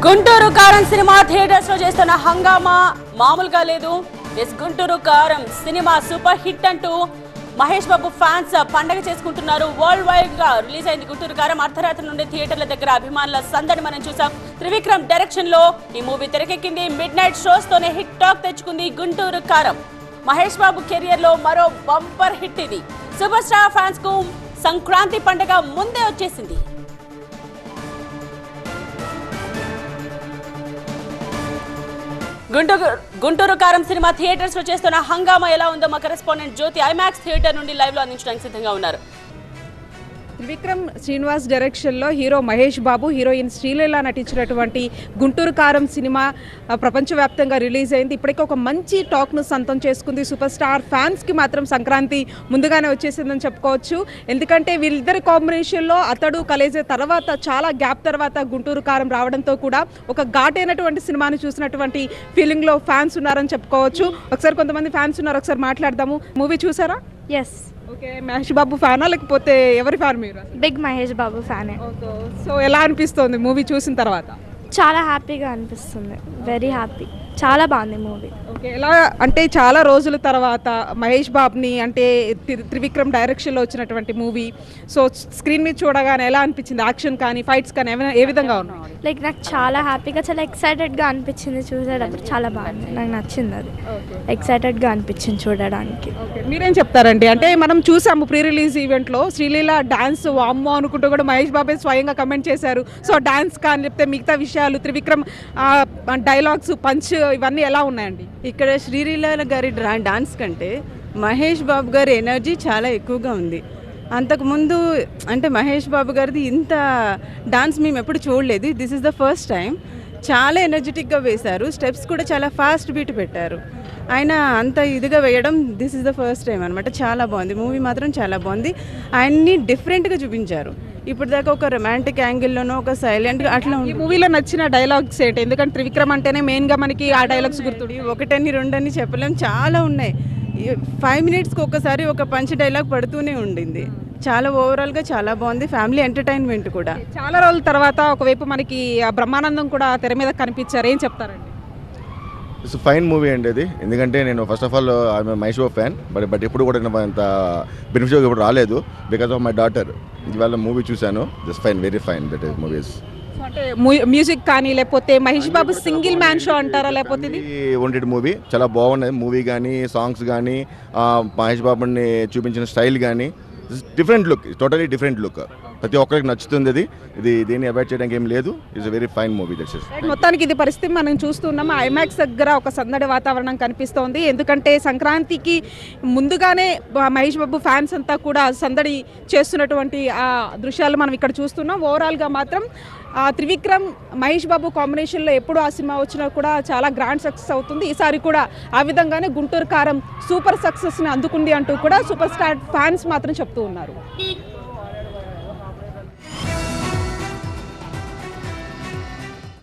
గుంటూరు కారం cinema theatres లో చేస్తున్న హంగామా మామూలుగా లేదు. గుంటూరు కారం సినిమా సూపర్ హిట్ అంటూ మహేష్ బాబు ఫ్యాన్స్ పండగ చేసుకుంటున్నారు. వరల్డ్ వైడ్ గా రిలీజ్ అయింది గుంటూరు కారం. అర్ధరాత్రి నుండి థియేటర్ల దగ్గర అభిమానుల సందడి మనం చూసాం. త్రివిక్రమ్ డైరెక్షన్ లో ఈ మూవీ తెరకెక్కింది. మిడ్ నైట్ షోస్ తోనే హిట్ టాక్ తెచ్చుకుంది గుంటూరు కారం. మహేష్ బాబు కెరియర్ లో మరో బంపర్ హిట్ ఇది. సూపర్ స్టార్ ఫ్యాన్స్ కు సంక్రాంతి పండగ ముందే వచ్చేసింది. గుంటూరు కారం సినిమా థియేటర్స్ లో చేస్తున్న హంగామా ఎలా ఉందో మా కరెస్పాండెంట్ జ్యోతి ఐమాక్స్ థియేటర్ నుండి లైవ్ లో అందించడానికి సిద్ధంగా ఉన్నారు. త్రివిక్రమ్ శ్రీనివాస్ డైరెక్షన్లో హీరో మహేష్ బాబు, హీరోయిన్ శ్రీలీల నటించినటువంటి గుంటూరు కారం సినిమా ప్రపంచవ్యాప్తంగా రిలీజ్ అయింది. ఇప్పటికే ఒక మంచి టాక్ను సొంతం చేసుకుంది. సూపర్ స్టార్ ఫ్యాన్స్కి మాత్రం సంక్రాంతి ముందుగానే వచ్చేసిందని చెప్పుకోవచ్చు. ఎందుకంటే వీళ్ళిద్దరి కాంబినేషన్లో అతడు కలేజే తర్వాత చాలా గ్యాప్ తర్వాత గుంటూరు కారం రావడంతో కూడా ఒక ఘాటైనటువంటి సినిమాని చూసినటువంటి ఫీలింగ్లో ఫ్యాన్స్ ఉన్నారని చెప్పుకోవచ్చు. ఒకసారి కొంతమంది ఫ్యాన్స్ ఉన్నారు, ఒకసారి మాట్లాడదాము. మూవీ చూసారా? ఎస్. ఓకే, మహేష్ బాబు ఫ్యానా లేకపోతే ఎవరి ఫ్యాన్ మీరు? బిగ్ మహేష్ బాబు ఫ్యానే. సో ఎలా అనిపిస్తుంది మూవీ చూసిన తర్వాత? చాలా హ్యాపీగా అనిపిస్తుంది. Very happy. చాలా బాగుంది మూవీ. ఓకే, ఎలా అంటే చాలా రోజుల తర్వాత మహేష్ బాబుని అంటే త్రివిక్రమ్ డైరెక్షన్లో వచ్చినటువంటి మూవీ, సో స్క్రీన్ మీద చూడగానే ఎలా అనిపించింది? యాక్షన్ కానీ ఫైట్స్ కానీ ఏ విధంగా ఉన్నాయి? లైక్ నాకు చాలా హ్యాపీగా, చాలా ఎక్సైటెడ్గా అనిపించింది చూసేటప్పుడు. చాలా బాగుంది, నాకు నచ్చింది. అది ఎక్సైటెడ్గా అనిపించింది చూడడానికి. మీరేం చెప్తారండి? అంటే మనం చూసాము ప్రీ రిలీజ్ ఈవెంట్లో శ్రీలీల డాన్స్ వామ్మో అనుకుంటూ కూడా మహేష్ బాబే స్వయంగా కమెంట్ చేశారు. సో డాన్స్ కానీ లేకపోతే మిగతా విషయాలు, త్రివిక్రమ్ డైలాగ్స్, పంచ్, ఇవన్నీ ఎలా ఉన్నాయండి? ఇక్కడ శ్రీలీల గారి డాన్స్ కంటే మహేష్ బాబు గారి ఎనర్జీ చాలా ఎక్కువగా ఉంది. అంతకుముందు అంటే మహేష్ బాబు గారిది ఇంత డాన్స్ మేము ఎప్పుడు చూడలేదు. This is the first time. చాలా ఎనర్జెటిక్గా వేశారు. స్టెప్స్ కూడా చాలా ఫాస్ట్ బీట్ పెట్టారు. ఆయన అంత ఇదిగా వేయడం this is the first time అనమాట. చాలా బాగుంది మూవీ, మాత్రం చాలా బాగుంది. ఆయన్ని డిఫరెంట్గా చూపించారు. ఇప్పుడు దాకా ఒక రొమాంటిక్ యాంగిల్లోనో ఒక సైలెంట్గా అట్లా ఈ మూవీలో నచ్చిన డైలాగ్స్ ఏంటి? ఎందుకంటే త్రివిక్రమ్ అంటేనే మెయిన్గా మనకి ఆ డైలాగ్స్ గుర్తుడి. ఒకటని రెండని చెప్పలేం, చాలా ఉన్నాయి. 5 minutesకి ఒకసారి ఒక పంచ్ డైలాగ్ పడుతూనే ఉండింది. చాలా ఓవరాల్గా చాలా బాగుంది. ఫ్యామిలీ ఎంటర్టైన్మెంట్ కూడా. చాలా రోజుల తర్వాత ఒకవైపు మనకి బ్రహ్మానందం కూడా తెర మీద కనిపించారు, ఏం చెప్తారండి? ఇట్స్ ఫైన్ మూవీ అండి అది. ఎందుకంటే నేను first of all I'm Mahesh Babu fan. But ఎప్పుడు కూడా నేను అంత బెనిఫిట్ ఎప్పుడు రాలేదు బికాస్ ఆఫ్ మై డాటర్. ఇవాళ మూవీ చూశాను. Just fine, very fine that is movies. అంటే మ్యూజిక్ కానీ లేకపోతే Mahesh Babu single man show అంటారా లేకపోతే ఓన్టెడ్ మూవీ చాలా బాగున్నది. మూవీ కానీ సాంగ్స్ కానీ మహేష్ బాబుని చూపించిన స్టైల్ కానీ different look, totally different look. ప్రతి ఒక్కరికి నచ్చుతుంది అది. ఇది దీన్ని అవాయిడ్ చేయడానికి ఏం లేదు. It's very fine movie. That's it. మొత్తానికి ఇది పరిస్థితి మనం చూస్తున్నాం. ఐమాక్స్ దగ్గర ఒక సందడి వాతావరణం కనిపిస్తోంది. ఎందుకంటే సంక్రాంతికి ముందుగానే మహేష్ బాబు ఫ్యాన్స్ అంతా కూడా సందడి చేస్తున్నటువంటి ఆ దృశ్యాలు మనం ఇక్కడ చూస్తున్నాం. ఓవరాల్గా మాత్రం త్రివిక్రమ్ మహేష్ బాబు కాంబినేషన్లో ఎప్పుడు ఆ సినిమా వచ్చినా కూడా చాలా గ్రాండ్ సక్సెస్ అవుతుంది. ఈసారి కూడా ఆ విధంగానే గుంటూరు కారం సూపర్ సక్సెస్ని అందుకుంది అంటూ కూడా సూపర్ స్టార్ ఫ్యాన్స్ మాత్రం చెప్తూ ఉన్నారు.